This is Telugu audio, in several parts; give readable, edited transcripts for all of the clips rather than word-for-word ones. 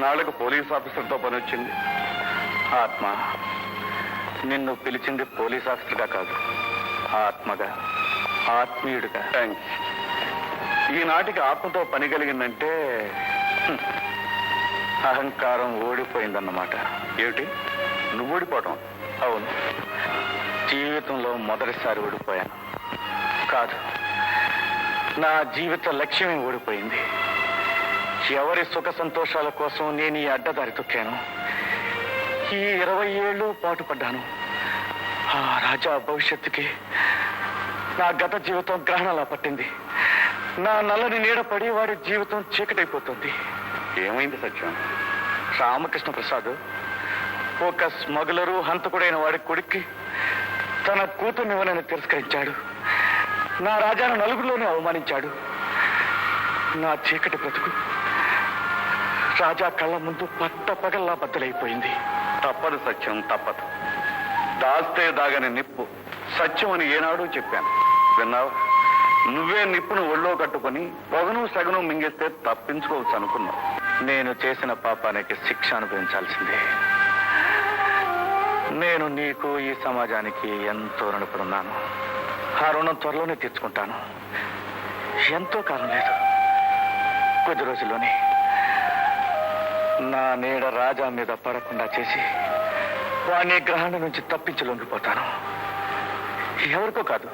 ఇన్నాళ్లకు పోలీస్ ఆఫీసర్తో పని వచ్చింది. ఆత్మ, నిన్ను పిలిచింది పోలీస్ ఆఫీసర్గా కాదు, ఆత్మగా, ఆత్మీయుడిగా. థ్యాంక్స్. ఈనాటికి ఆత్మతో పని కలిగిందంటే అహంకారం ఓడిపోయిందన్నమాట. ఏమిటి, నువ్వు ఓడిపోవటం? అవును, జీవితంలో మొదటిసారి ఓడిపోయాను. కాదు, నా జీవిత లక్ష్యమే ఓడిపోయింది. ఎవరి సుఖ సంతోషాల కోసం నేను ఈ అడ్డదారి తొక్కాను. ఈ 20 ఏళ్ళు పాటుపడ్డాను. ఆ రాజా భవిష్యత్తుకి నా గత జీవితం గ్రహణలా పట్టింది. నా నల్లని నీడపడి వాడి జీవితం చీకటైపోతుంది. ఏమైంది సత్యం? రామకృష్ణ ప్రసాద్ ఒక స్మగులరు, హంతకుడైన వాడి కొడుక్కి తన కూతుర్నివ్వనని తిరస్కరించాడు. నా రాజాను నలుగురిలోనే అవమానించాడు. నా చీకటి బ్రతుకు రాజా కళ్ళ ముందు పట్టపగల్లా బద్దలైపోయింది. తప్పదు సత్యం, తప్పదు. దాస్తే దాగని నిప్పు సత్యం అని ఏనాడూ చెప్పాను, విన్నావు? నువ్వే నిప్పును ఒళ్ళో కట్టుకొని పొగను సగను మింగేస్తే తప్పించుకోవచ్చు అనుకున్నావు. నేను చేసిన పాపానికి శిక్ష అనుభవించాల్సిందే. నేను నీకు, ఈ సమాజానికి ఎంతో రుణపడున్నాను. ఆ రుణం త్వరలోనే తీర్చుకుంటాను. ఎంతో కాలం లేదు, కొద్ది రోజుల్లోనే నా నీడ రాజా మీద పడకుండా చేసి వాడిని గ్రహణం నుంచి తప్పించి లొంగిపోతాను. ఎవరికో కాదు,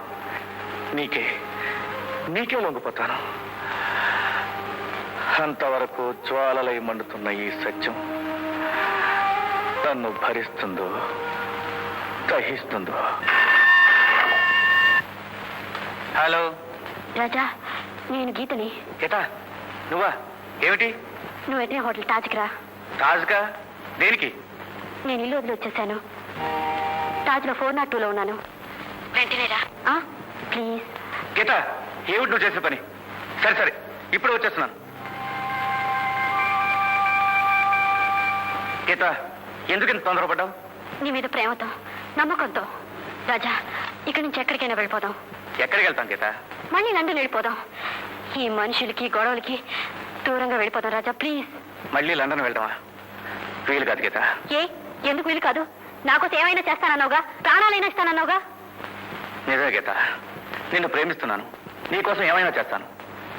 నీకే లొంగిపోతాను. అంతవరకు జ్వాలలై మండుతున్న ఈ సత్యం నన్ను భరిస్తుందో దహిస్తుందో. హలో రాజా, నేను గీతని. గీతా, నువ్వా? ఏమిటి? నువ్వు ఎట్నే హోటల్ తాజ్కి రా. తాజ్గా? దేనికి? నేను ఇల్లు వదిలి వచ్చేసాను. తాజ్లో 402లో ఉన్నాను. వెంటనే రా ప్లీజ్. గీత, ఏమిటి నువ్వు చేసే పని? సరే ఇప్పుడు వచ్చేస్తున్నాను. గీత, ఎందుకు ఇంత తొందరపడ్డావు? నీ మీద ప్రేమతో, నమ్మకంతో. రాజా, ఇక్కడి నుంచి ఎక్కడికైనా వెళ్ళిపోదాం. ఎక్కడికి వెళ్తాం గీత? మళ్ళీ లండన్ వెళ్ళిపోదాం. ఈ మనుషులకి, గొడవలకి దూరంగా వెళ్ళిపోదాం రాజా, ప్లీజ్. మళ్ళీ లండన్ వెళ్దామా? వీలు కాదు గీత. ఎందుకు వీలు కాదు? నాకోసం ఏమైనా చేస్తానన్నావుగా, ప్రాణాలైనా ఇస్తానన్నావుగా. నిజమే గీత, నిన్ను ప్రేమిస్తున్నాను, నీకోసం ఏమైనా చేస్తాను.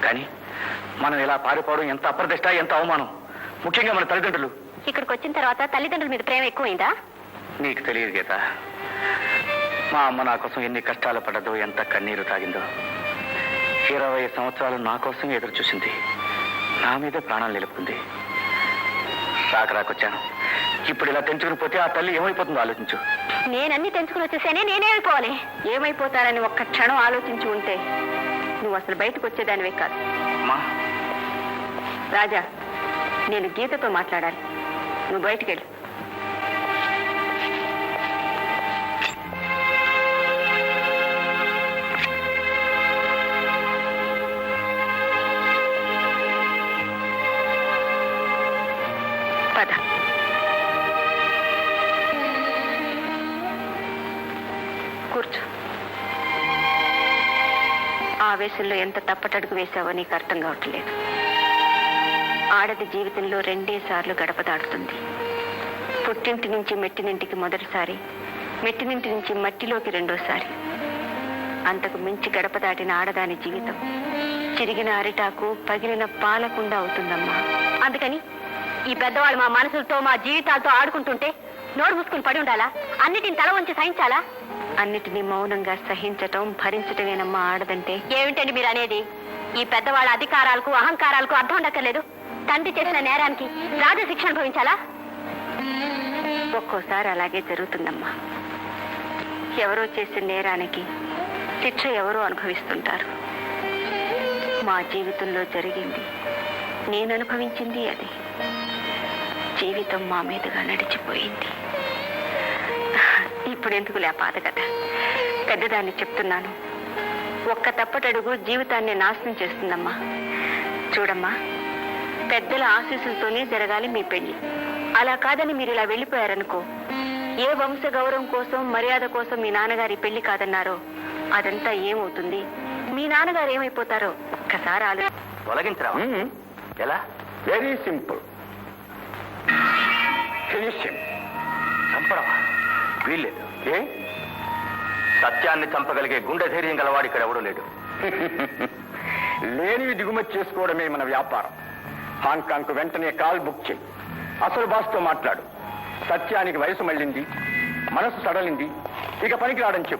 కానీ మనం ఇలా పారిపోవడం ఎంత అప్రదిష్ట, ఎంత అవమానం. ముఖ్యంగా మన తల్లిదండ్రులు. ఇక్కడికి వచ్చిన తర్వాత తల్లిదండ్రుల మీద ప్రేమ ఎక్కువైందా? నీకు తెలియదు గీత, మా అమ్మ నా కోసం ఎన్ని కష్టాలు పడ్డదో, ఎంత కన్నీరు తాగిందో. 20 సంవత్సరాలు నా కోసం ఎదురు చూసింది, నా మీదే ప్రాణాలు నిలుపుకుంది. రాకొచ్చాను. ఇప్పుడు ఇలా తెంచుకుని పోతే ఆ తల్లి ఏమైపోతుందో ఆలోచించు. నేనన్నీ తెంచుకుని వచ్చేసానే, నేనేమైపోవాలి? ఏమైపోతానని ఒక్క క్షణం ఆలోచించి ఉంటే నువ్వు అసలు బయటకు వచ్చేదానివే కాదు. రాజా, నేను గీతతో మాట్లాడాలి, నువ్వు బయటికి వెళ్ళు. పద. కూర్చో. ఆవేశంలో ఎంత తప్పటడుగు వేశావో నీకు అర్థం కావట్లేదు. ఆడది జీవితంలో 2 సార్లు గడప దాటుతుంది. పుట్టింటి నుంచి మెట్టినింటికి మొదటిసారి, మెట్టినింటి నుంచి మట్టిలోకి 2వసారి. అంతకు మించి గడప దాటిన ఆడదాని జీవితం చిరిగిన అరిటాకు, పగిలిన పాలకుండా అవుతుందమ్మా. అందుకని ఈ పెద్దవాళ్ళు మా మనసులతో, మా జీవితాలతో ఆడుకుంటుంటే నోరు మూసుకుని పడి ఉండాలా? అన్నిటిని తల వంచి సహించాలా? అన్నిటినీ మౌనంగా సహించటం, భరించటమేనమ్మా ఆడదంటే. ఏమిటండి మీరు అనేది? ఈ పెద్దవాళ్ళ అధికారాలకు, అహంకారాలకు అర్థం ఉండక్కర్లేదు. తండ్రి చేసిన నేరానికి రాజ శిక్ష అనుభవించాలా? ఒక్కోసారి అలాగే జరుగుతుందమ్మా. ఎవరో చేసిన నేరానికి శిక్ష ఎవరో అనుభవిస్తుంటారు. మా జీవితంలో జరిగింది, నేను అనుభవించింది అది. జీవితం మా మీదుగా నడిచిపోయింది. ఇప్పుడు ఎందుకు పాత కథ? పెద్దదాన్ని చెప్తున్నాను. ఒక్క తప్పటడుగు జీవితాన్ని నాశనం చేస్తుందమ్మా. చూడమ్మా, పెద్దల ఆశీస్సులతోనే జరగాలి మీ పెళ్లి. అలా కాదని మీరు ఇలా వెళ్ళిపోయారనుకో, ఏ వంశ గౌరవం కోసం, మర్యాద కోసం మీ నాన్నగారి పెళ్లి కాదన్నారో అదంతా ఏమవుతుంది? మీ నాన్నగారు ఏమైపోతారో ఒక్కసారి తొలగించరా? ఎలా? Very simple. Finish him. చంపడమా? వీల్లేదు. ఏ? సత్యాన్ని చంపగలిగే గుండె ధైర్యం గలవాడు ఇక్కడ ఎవడూ లేడు. లేనివి దిగుమతి చేసుకోవడమే మన వ్యాపారం. హాంకాంగ్కు వెంటనే కాల్ బుక్ చేయి. అసలు బాస్తో మాట్లాడు. సత్యానికి వయసు మళ్ళింది, మనసు సడలింది, ఇక పనికి రాడని చెప్పు.